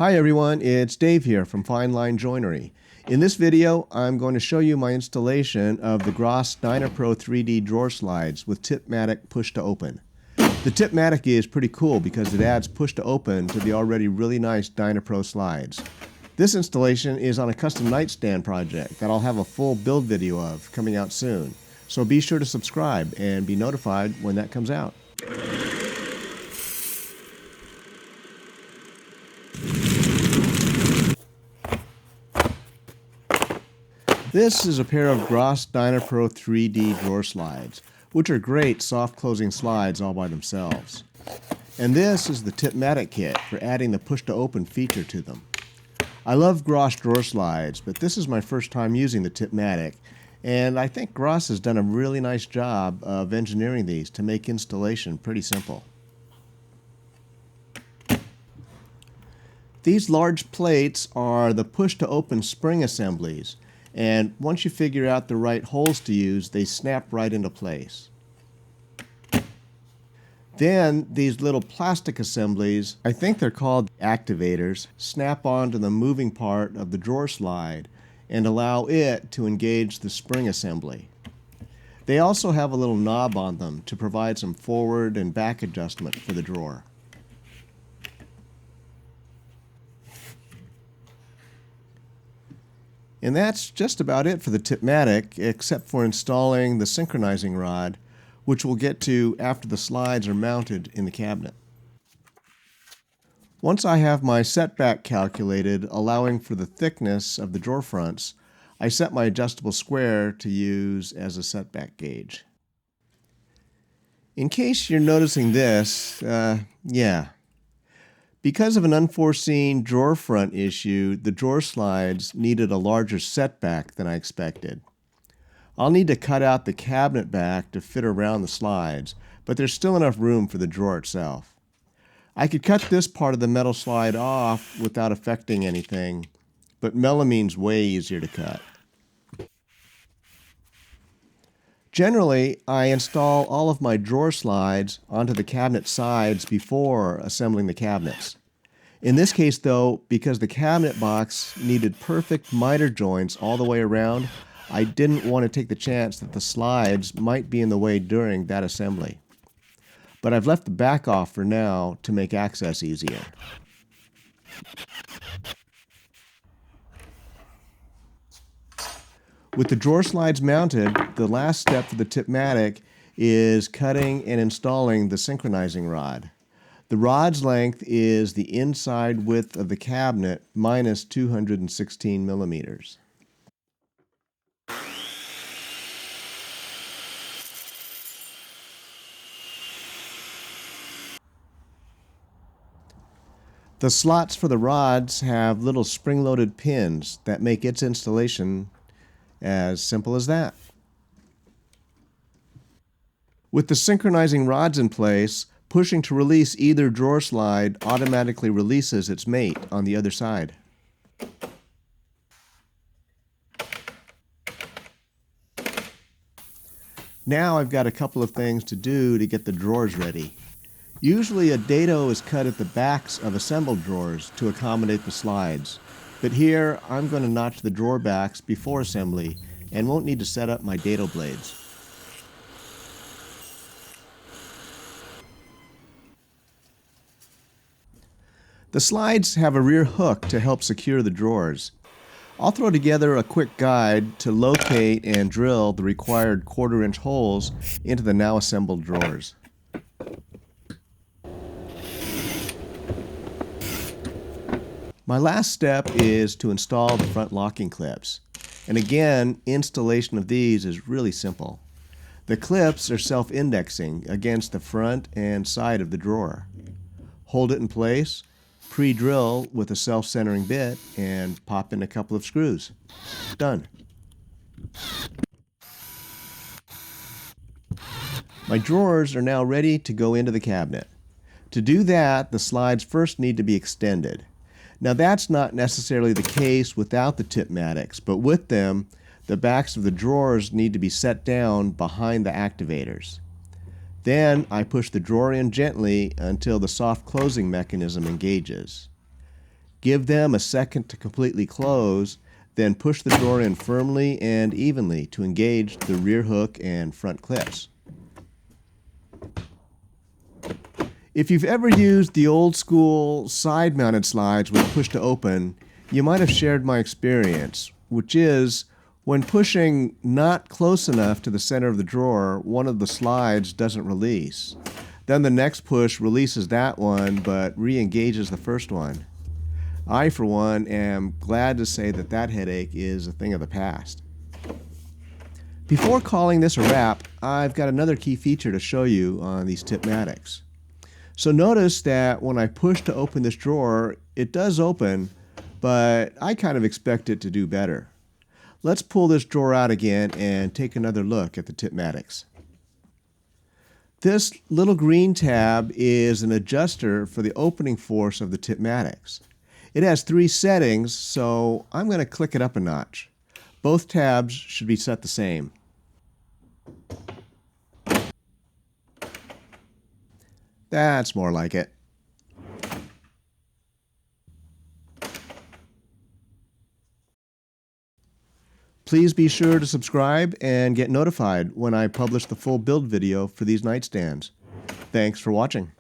Hi everyone, it's Dave here from Fine Line Joinery. In this video, I'm going to show you my installation of the Grass Dynapro 3D drawer slides with Tipmatic push to open. The Tipmatic is pretty cool because it adds push to open to the already really nice Dynapro slides. This installation is on a custom nightstand project that I'll have a full build video of coming out soon. So be sure to subscribe and be notified when that comes out. This is a pair of Grass Dynapro 3D drawer slides, which are great soft closing slides all by themselves. And this is the Tipmatic kit for adding the push to open feature to them. I love Grass drawer slides, but this is my first time using the Tipmatic, and I think Grass has done a really nice job of engineering these to make installation pretty simple. These large plates are the push to open spring assemblies. And once you figure out the right holes to use, they snap right into place. Then these little plastic assemblies, I think they're called activators, snap onto the moving part of the drawer slide and allow it to engage the spring assembly. They also have a little knob on them to provide some forward and back adjustment for the drawer. And that's just about it for the Tipmatic, except for installing the synchronizing rod, which we'll get to after the slides are mounted in the cabinet. Once I have my setback calculated, allowing for the thickness of the drawer fronts, I set my adjustable square to use as a setback gauge. In case you're noticing this, because of an unforeseen drawer front issue, the drawer slides needed a larger setback than I expected. I'll need to cut out the cabinet back to fit around the slides, but there's still enough room for the drawer itself. I could cut this part of the metal slide off without affecting anything, but melamine's way easier to cut. Generally, I install all of my drawer slides onto the cabinet sides before assembling the cabinets. In this case, though, because the cabinet box needed perfect miter joints all the way around, I didn't want to take the chance that the slides might be in the way during that assembly. But I've left the back off for now to make access easier. With the drawer slides mounted, the last step for the Tipmatic is cutting and installing the synchronizing rod. The rod's length is the inside width of the cabinet minus 216 millimeters. The slots for the rods have little spring-loaded pins that make its installation as simple as that. With the synchronizing rods in place, pushing to release either drawer slide automatically releases its mate on the other side. Now I've got a couple of things to do to get the drawers ready. Usually a dado is cut at the backs of assembled drawers to accommodate the slides. But here, I'm going to notch the drawer backs before assembly and won't need to set up my dado blades. The slides have a rear hook to help secure the drawers. I'll throw together a quick guide to locate and drill the required 1/4-inch holes into the now assembled drawers. My last step is to install the front locking clips. And again, installation of these is really simple. The clips are self-indexing against the front and side of the drawer. Hold it in place, pre-drill with a self-centering bit, and pop in a couple of screws. Done. My drawers are now ready to go into the cabinet. To do that, the slides first need to be extended. Now that's not necessarily the case without the Tipmatics, but with them, the backs of the drawers need to be set down behind the activators. Then I push the drawer in gently until the soft closing mechanism engages. Give them a second to completely close, then push the drawer in firmly and evenly to engage the rear hook and front clips. If you've ever used the old school side-mounted slides with push to open, you might have shared my experience, which is when pushing not close enough to the center of the drawer, one of the slides doesn't release. Then the next push releases that one but re-engages the first one. I, for one, am glad to say that that headache is a thing of the past. Before calling this a wrap, I've got another key feature to show you on these Tipmatics. So notice that when I push to open this drawer, it does open, but I kind of expect it to do better. Let's pull this drawer out again and take another look at the Tipmatics. This little green tab is an adjuster for the opening force of the Tipmatics. It has 3 settings, so I'm going to click it up a notch. Both tabs should be set the same. That's more like it. Please be sure to subscribe and get notified when I publish the full build video for these nightstands. Thanks for watching.